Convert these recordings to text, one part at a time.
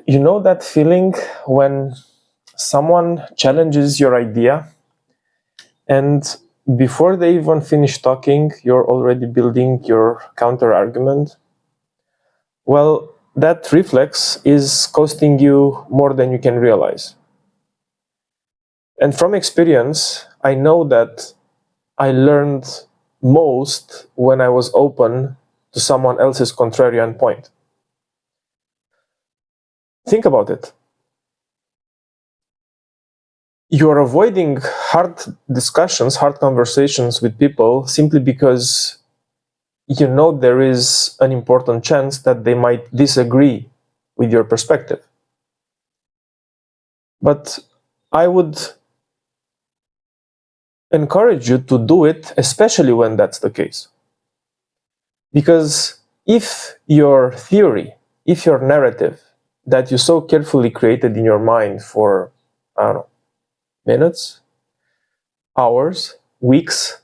You know that feeling when someone challenges your idea and before they even finish talking, you're already building your counter argument? Well, that reflex is costing you more than you can realize. And from experience, I know that I learned most when I was open to someone else's contrarian point. Think about it. You're avoiding hard discussions, hard conversations with people simply because you know there is an important chance that they might disagree with your perspective. But I would encourage you to do it, especially when that's the case. Because if your theory, if your narrative that you so carefully created in your mind for, I don't know, minutes, hours, weeks,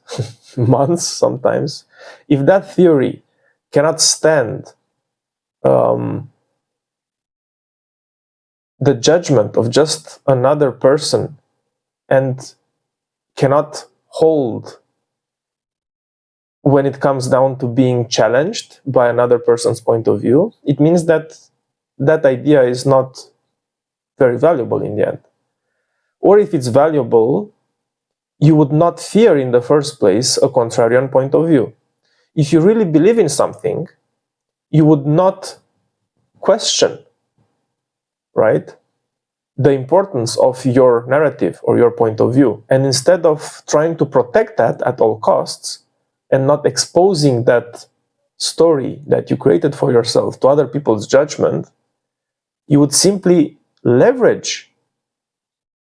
months sometimes, if that theory cannot stand the judgment of just another person and cannot hold when it comes down to being challenged by another person's point of view, it means that that idea is not very valuable in the end. Or if it's valuable, you would not fear in the first place a contrarian point of view. If you really believe in something, you would not question, right, the importance of your narrative or your point of view. And instead of trying to protect that at all costs and not exposing that story that you created for yourself to other people's judgment, you would simply leverage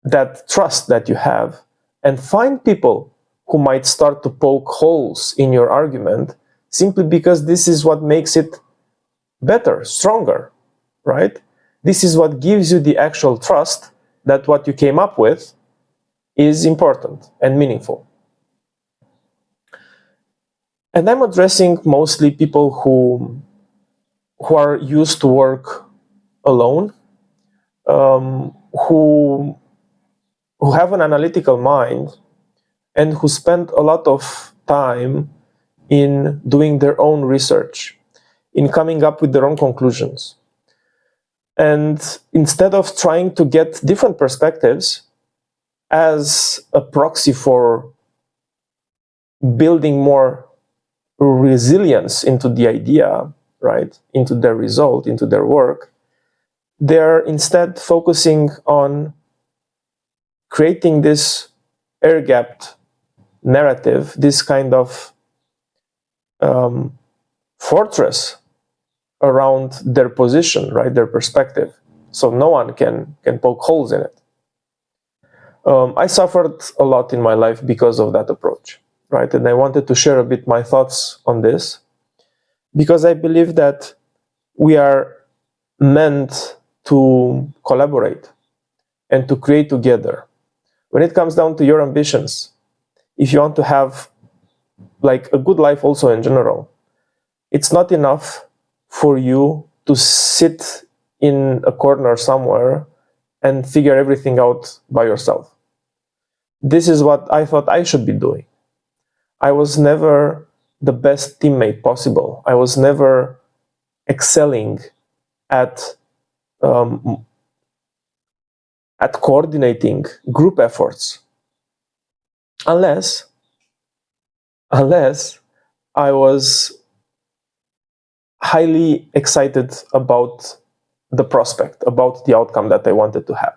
that trust that you have and find people who might start to poke holes in your argument simply because this is what makes it better, stronger, right? This is what gives you the actual trust that what you came up with is important and meaningful. And I'm addressing mostly people who are used to work alone, who have an analytical mind and who spend a lot of time in doing their own research, in coming up with their own conclusions. And instead of trying to get different perspectives as a proxy for building more resilience into the idea, right, into their result, into their work, they're instead focusing on creating this air-gapped narrative, this kind of fortress around their position, right, their perspective, so no one can poke holes in it. I suffered a lot in my life because of that approach, right? And I wanted to share a bit my thoughts on this because I believe that we are meant to collaborate and to create together. When it comes down to your ambitions, if you want to have like a good life also in general, it's not enough for you to sit in a corner somewhere and figure everything out by yourself. This is what I thought I should be doing. I was never the best teammate possible. I was never excelling at coordinating group efforts unless I was highly excited about the prospect, about the outcome that I wanted to have.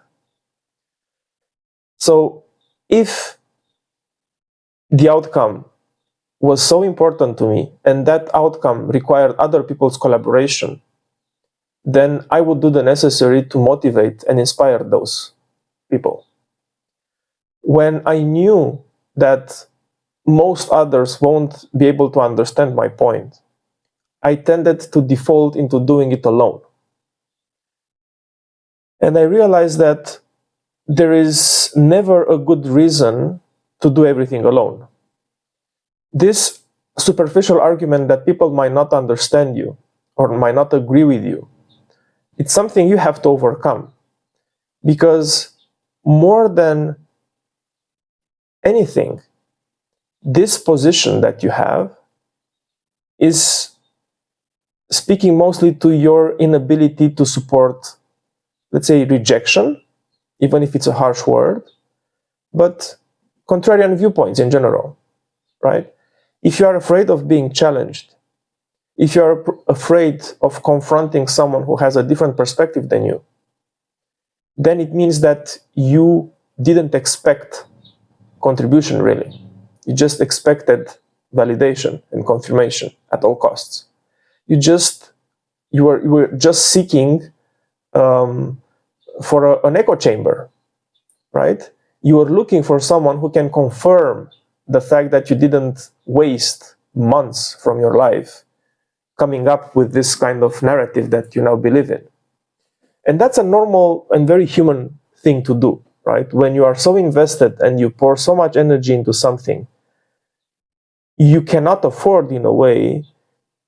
So if the outcome was so important to me and that outcome required other people's collaboration, then I would do the necessary to motivate and inspire those people. When I knew that most others won't be able to understand my point, I tended to default into doing it alone. And I realized that there is never a good reason to do everything alone. This superficial argument that people might not understand you or might not agree with you It's something you have to overcome, because more than anything, this position that you have is speaking mostly to your inability to support, let's say, rejection, even if it's a harsh word, but contrarian viewpoints in general, right? If you are afraid of being challenged, if you are afraid of confronting someone who has a different perspective than you, then it means that you didn't expect contribution, really. You just expected validation and confirmation at all costs. You were just seeking for an echo chamber, right? You were looking for someone who can confirm the fact that you didn't waste months from your life coming up with this kind of narrative that you now believe in. And that's a normal and very human thing to do, right? When you are so invested and you pour so much energy into something, you cannot afford, in a way,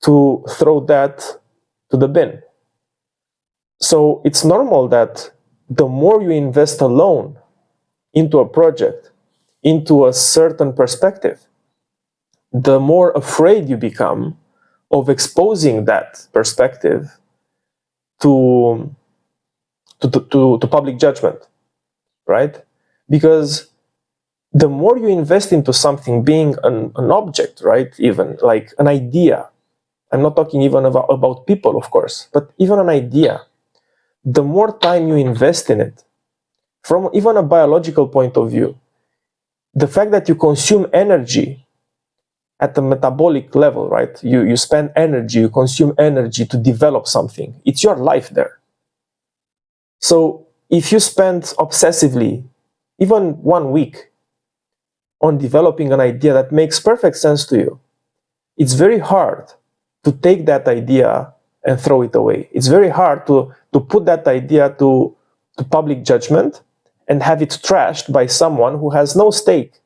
to throw that to the bin. So it's normal that the more you invest alone into a project, into a certain perspective, the more afraid you become of exposing that perspective to public judgment, right? Because the more you invest into something being an object, right? Even like an idea. I'm not talking even about people, of course, but even an idea. The more time you invest in it, from even a biological point of view, the fact that you consume energy at the metabolic level, right? You spend energy, you consume energy to develop something. It's your life there. So if you spend obsessively, even 1 week, on developing an idea that makes perfect sense to you, it's very hard to take that idea and throw it away. It's very hard to put that idea to public judgment and have it trashed by someone who has no stake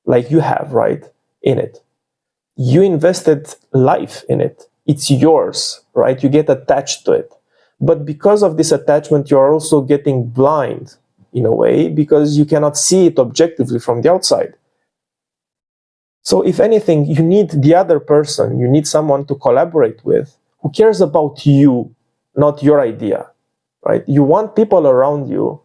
like you have, right, in it. You invested life in it. It's yours, right? You get attached to it. But because of this attachment, you're also getting blind in a way, because you cannot see it objectively from the outside. So if anything, you need the other person, you need someone to collaborate with who cares about you, not your idea, right? You want people around you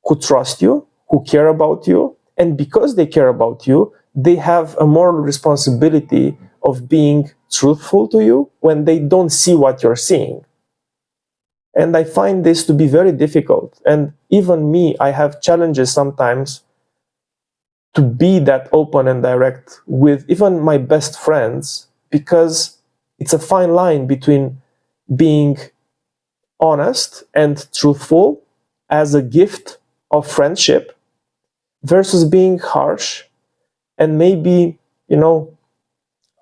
who trust you, who care about you, and because they care about you, they have a moral responsibility of being truthful to you when they don't see what you're seeing. And I find this to be very difficult. And even me, I have challenges sometimes to be that open and direct with even my best friends, because it's a fine line between being honest and truthful as a gift of friendship versus being harsh and maybe,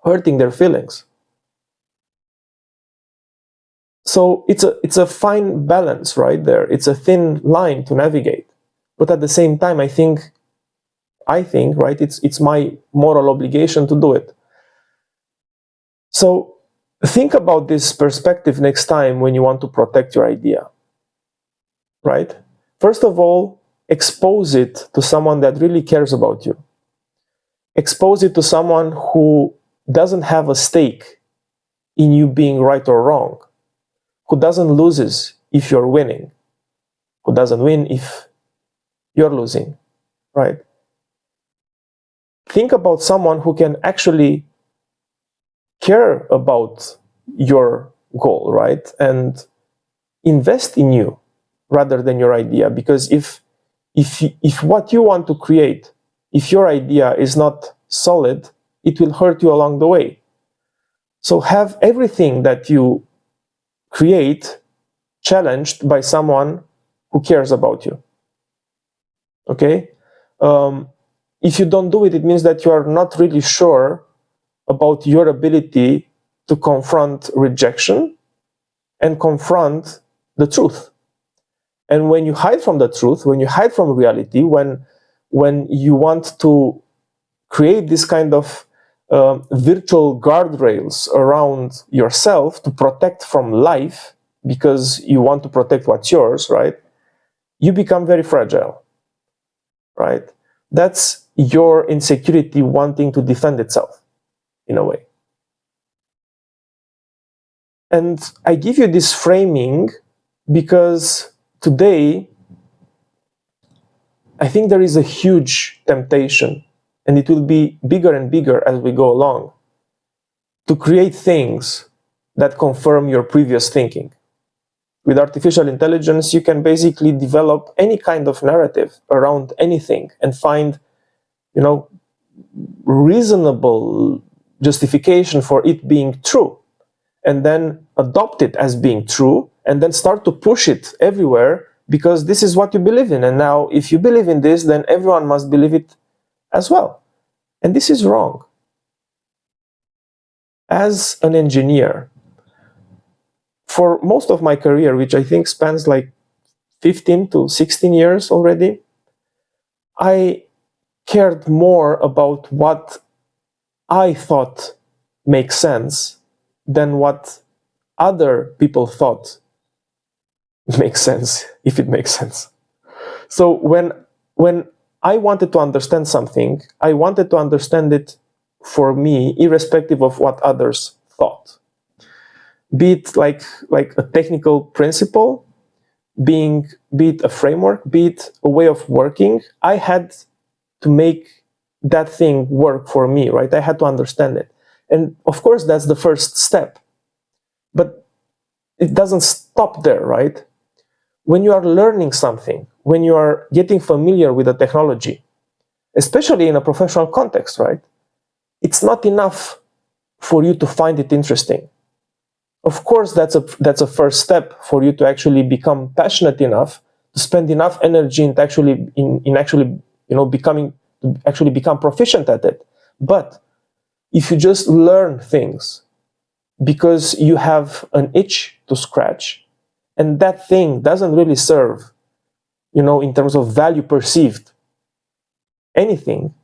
hurting their feelings. So it's a fine balance right there. It's a thin line to navigate. But at the same time, I think, right, it's my moral obligation to do it. So think about this perspective next time when you want to protect your idea, right? First of all, expose it to someone that really cares about you. Expose it to someone who doesn't have a stake in you being right or wrong, who doesn't lose if you're winning, who doesn't win if you're losing, right? Think about someone who can actually care about your goal, right? And invest in you rather than your idea. Because if what you want to create, if your idea is not solid, it will hurt you along the way. So have everything that you create challenged by someone who cares about you. Okay? If you don't do it, it means that you are not really sure about your ability to confront rejection and confront the truth. And when you hide from the truth, when you hide from reality, when you want to create this kind of virtual guardrails around yourself to protect from life because you want to protect what's yours, right? You become very fragile, right? That's your insecurity wanting to defend itself, in a way. And I give you this framing because today, I think there is a huge temptation, and it will be bigger and bigger as we go along, to create things that confirm your previous thinking. With artificial intelligence, you can basically develop any kind of narrative around anything and find, reasonable justification for it being true, and then adopt it as being true, and then start to push it everywhere because this is what you believe in. And now, if you believe in this, then everyone must believe it as well. And this is wrong. As an engineer, for most of my career, which I think spans like 15 to 16 years already, I cared more about what I thought makes sense than what other people thought makes sense, if it makes sense. So when I wanted to understand something, I wanted to understand it for me, irrespective of what others thought. Be it like a technical principle, be it a framework, be it a way of working, I had to make that thing work for me, right? I had to understand it. And of course, that's the first step. But it doesn't stop there, right? When you are learning something, when you are getting familiar with the technology, especially in a professional context, right? It's not enough for you to find it interesting. Of course, that's a first step for you to actually become passionate enough, to spend enough energy in actually become proficient at it. But if you just learn things because you have an itch to scratch, and that thing doesn't really serve, in terms of value perceived, anything,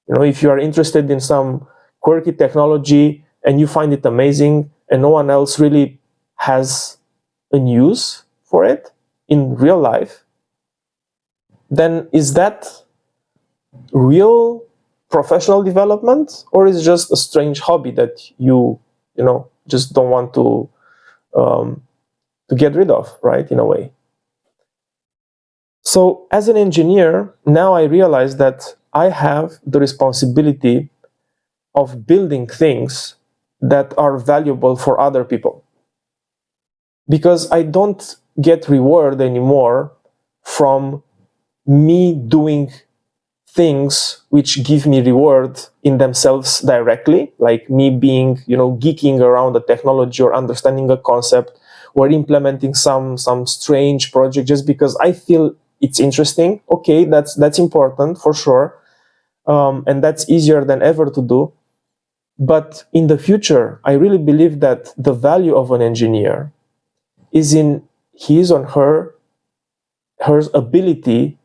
if you are interested in some quirky technology and you find it amazing and no one else really has a use for it in real life, then is that real professional development, or is it just a strange hobby that you just don't want to get rid of, right, in a way? So as an engineer, now I realize that I have the responsibility of building things that are valuable for other people. Because I don't get reward anymore from me doing things which give me reward in themselves directly, like me being, geeking around the technology or understanding a concept or implementing some strange project just because I feel it's interesting. Okay, that's important for sure. And that's easier than ever to do. But in the future, I really believe that the value of an engineer is in his or her ability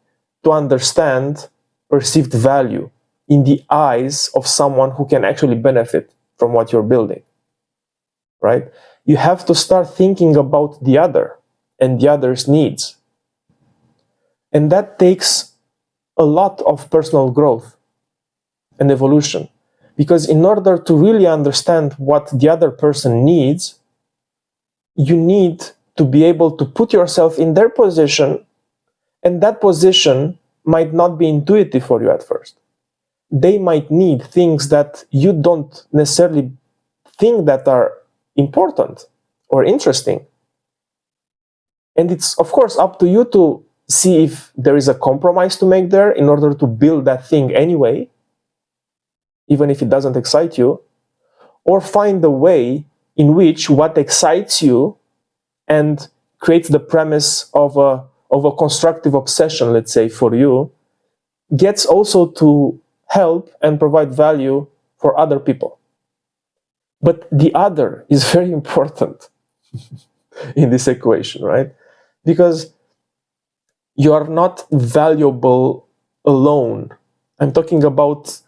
to understand perceived value in the eyes of someone who can actually benefit from what you're building, right? You have to start thinking about the other and the other's needs. And that takes a lot of personal growth and evolution. Because in order to really understand what the other person needs, you need to be able to put yourself in their position, and that position might not be intuitive for you at first. They might need things that you don't necessarily think that are important or interesting. And it's, of course, up to you to see if there is a compromise to make there in order to build that thing anyway, even if it doesn't excite you, or find a way in which what excites you and creates the premise of a constructive obsession, let's say, for you, gets also to help and provide value for other people. But the other is very important in this equation, right? Because you are not valuable alone. I'm talking about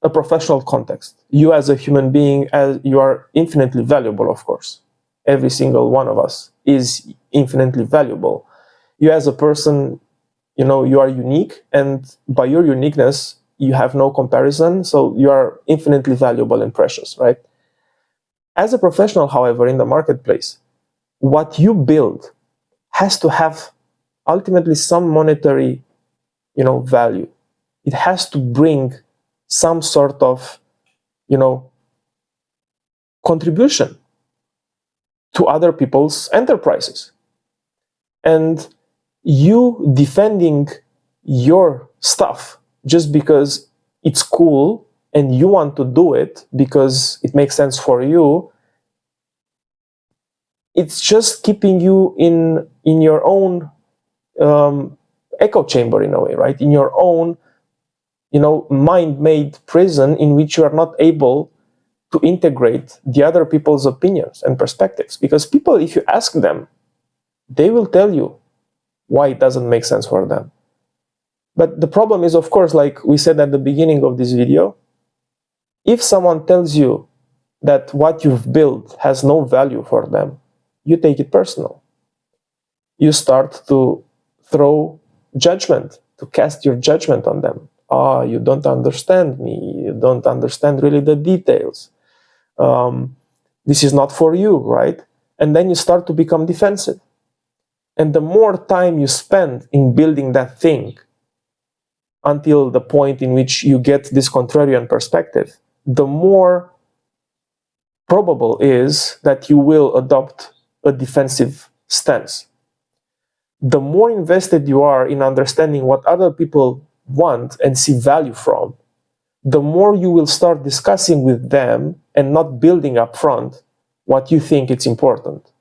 a professional context. You as a human being, as you are infinitely valuable, of course. every single one of us is infinitely valuable. You as a person, you are unique, and by your uniqueness, you have no comparison, so you are infinitely valuable and precious, right? As a professional, however, in the marketplace, what you build has to have ultimately some monetary, value. It has to bring some sort of, contribution to other people's enterprises. And you defending your stuff just because it's cool and you want to do it because it makes sense for you, it's just keeping you in your own echo chamber, in a way, right? In your own, mind-made prison, in which you are not able to integrate the other people's opinions and perspectives. Because people, if you ask them, they will tell you why it doesn't make sense for them. But the problem is, of course, like we said at the beginning of this video, if someone tells you that what you've built has no value for them, you take it personal. You start to throw judgment, to cast your judgment on them. You don't understand me. You don't understand really the details. This is not for you, right? And then you start to become defensive. And the more time you spend in building that thing until the point in which you get this contrarian perspective, the more probable is that you will adopt a defensive stance. The more invested you are in understanding what other people want and see value from, the more you will start discussing with them and not building up front what you think is important.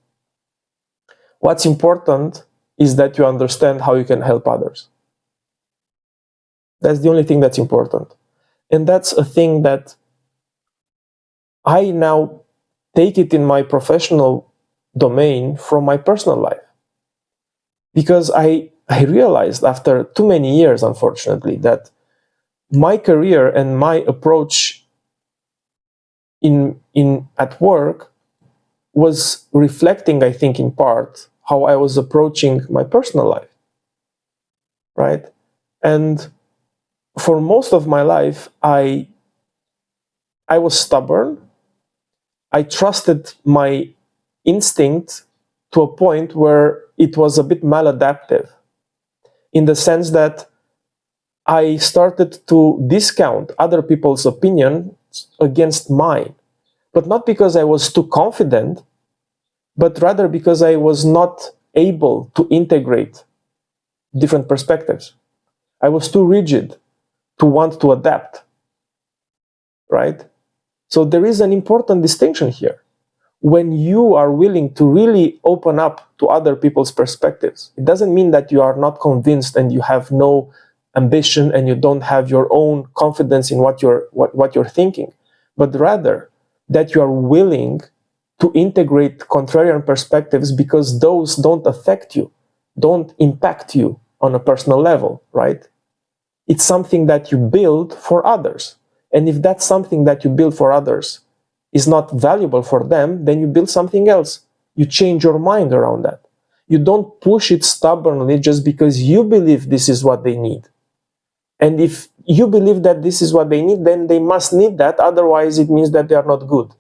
What's important is that you understand how you can help others. That's the only thing that's important. And that's a thing that I now take it in my professional domain from my personal life. Because I realized after too many years, unfortunately, that my career and my approach at work was reflecting, I think, in part, how I was approaching my personal life, right? And for most of my life, I was stubborn. I trusted my instinct to a point where it was a bit maladaptive, in the sense that I started to discount other people's opinions against mine. But not because I was too confident, but rather because I was not able to integrate different perspectives. I was too rigid to want to adapt, right? So there is an important distinction here. When you are willing to really open up to other people's perspectives, it doesn't mean that you are not convinced and you have no ambition and you don't have your own confidence in what you're thinking, but rather that you are willing to integrate contrarian perspectives because those don't affect you, don't impact you on a personal level, right? It's something that you build for others. And if that's something that you build for others is not valuable for them, then you build something else. You change your mind around that. You don't push it stubbornly just because you believe this is what they need. And if you believe that this is what they need, then they must need that. Otherwise, it means that they are not good.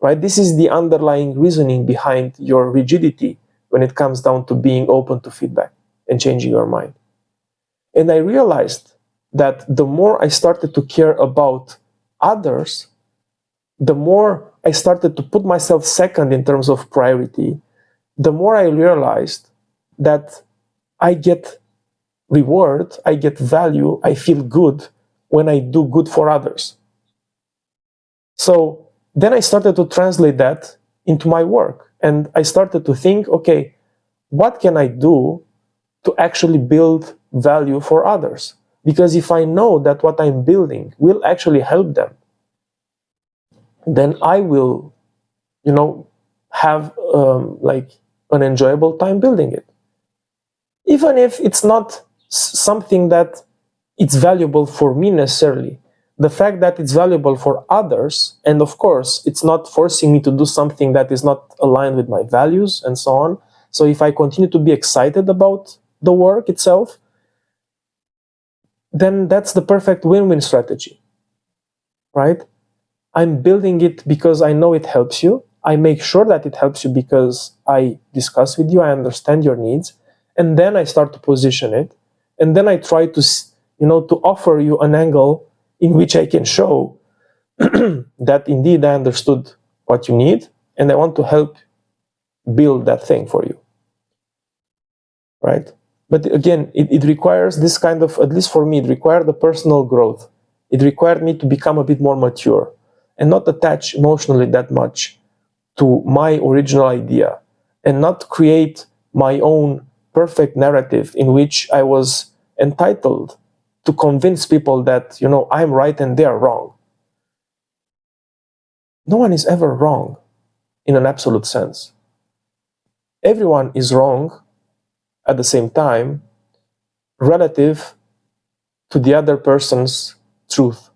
Right? This is the underlying reasoning behind your rigidity when it comes down to being open to feedback and changing your mind. And I realized that the more I started to care about others, the more I started to put myself second in terms of priority, the more I realized that I get reward, I get value, I feel good when I do good for others. So then I started to translate that into my work. And I started to think, okay, what can I do to actually build value for others? Because if I know that what I'm building will actually help them, then I will, have like an enjoyable time building it. Even if it's not something that it's valuable for me necessarily, the fact that it's valuable for others, and of course, it's not forcing me to do something that is not aligned with my values and so on. So if I continue to be excited about the work itself, then that's the perfect win-win strategy, right? I'm building it because I know it helps you. I make sure that it helps you because I discuss with you, I understand your needs, and then I start to position it, and then I try to, to offer you an angle in which I can show that indeed I understood what you need, and I want to help build that thing for you, right? But again, it requires this kind of, at least for me, it required the personal growth. It required me to become a bit more mature and not attach emotionally that much to my original idea and not create my own perfect narrative in which I was entitled to convince people that, I'm right and they are wrong. No one is ever wrong in an absolute sense. Everyone is wrong at the same time relative to the other person's truth.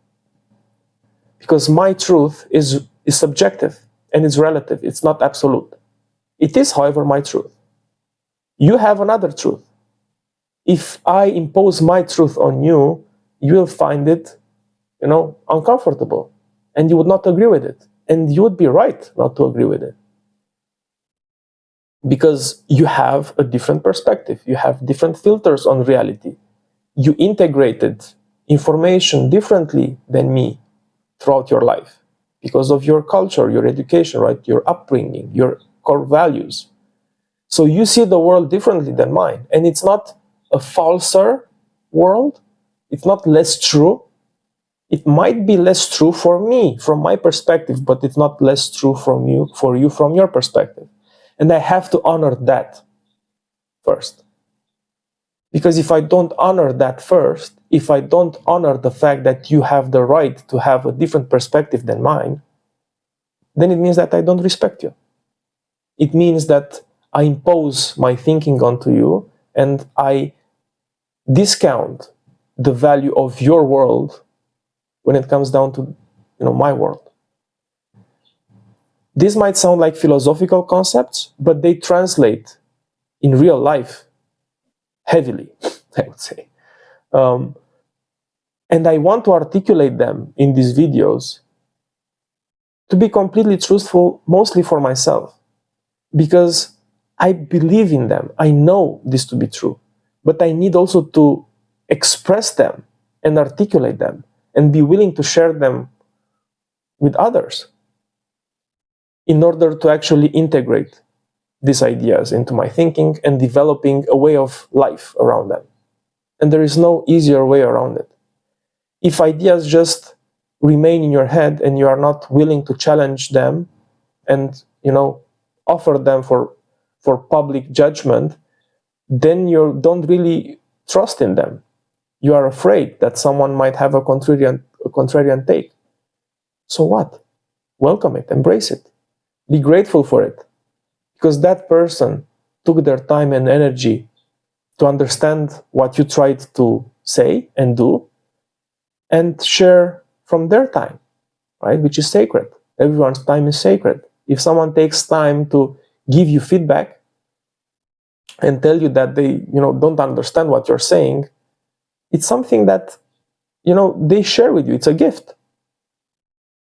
Because my truth is subjective and it's relative, it's not absolute. It is, however, my truth. You have another truth. If I impose my truth on you, you will find it, uncomfortable, and you would not agree with it. And you would be right not to agree with it. Because you have a different perspective. You have different filters on reality. You integrated information differently than me throughout your life because of your culture, your education, right? Your upbringing, your core values. So you see the world differently than mine. And it's not a falser world. It's not less true. It might be less true for me from my perspective, but it's not less true for you from your perspective. And I have to honor that first. Because if I don't honor that first, if I don't honor the fact that you have the right to have a different perspective than mine, then it means that I don't respect you. It means that I impose my thinking onto you and I discount the value of your world when it comes down to, my world. These might sound like philosophical concepts, but they translate in real life heavily, I would say. And I want to articulate them in these videos to be completely truthful, mostly for myself, because I believe in them. I know this to be true, but I need also to express them and articulate them and be willing to share them with others in order to actually integrate these ideas into my thinking and developing a way of life around them. And there is no easier way around it. If ideas just remain in your head and you are not willing to challenge them and, offer them for public judgment, then you don't really trust in them. You are afraid that someone might have a contrarian take. So what? Welcome it, embrace it. Be grateful for it. Because that person took their time and energy to understand what you tried to say and do and share from their time, right? Which is sacred. Everyone's time is sacred. If someone takes time to give you feedback and tell you that they, don't understand what you're saying, it's something that, they share with you. It's a gift.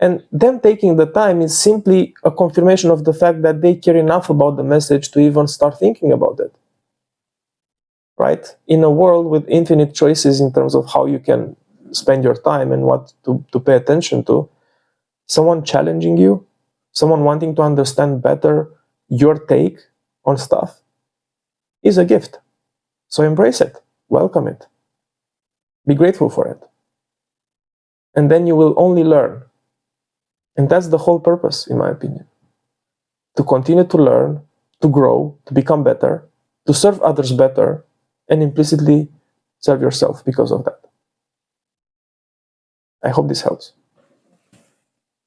And them taking the time is simply a confirmation of the fact that they care enough about the message to even start thinking about it. Right? In a world with infinite choices in terms of how you can spend your time and what to pay attention to, someone challenging you, someone wanting to understand better your take on stuff is a gift. So embrace it, welcome it, be grateful for it. And then you will only learn. And that's the whole purpose, in my opinion. To continue to learn, to grow, to become better, to serve others better, and implicitly serve yourself because of that. I hope this helps.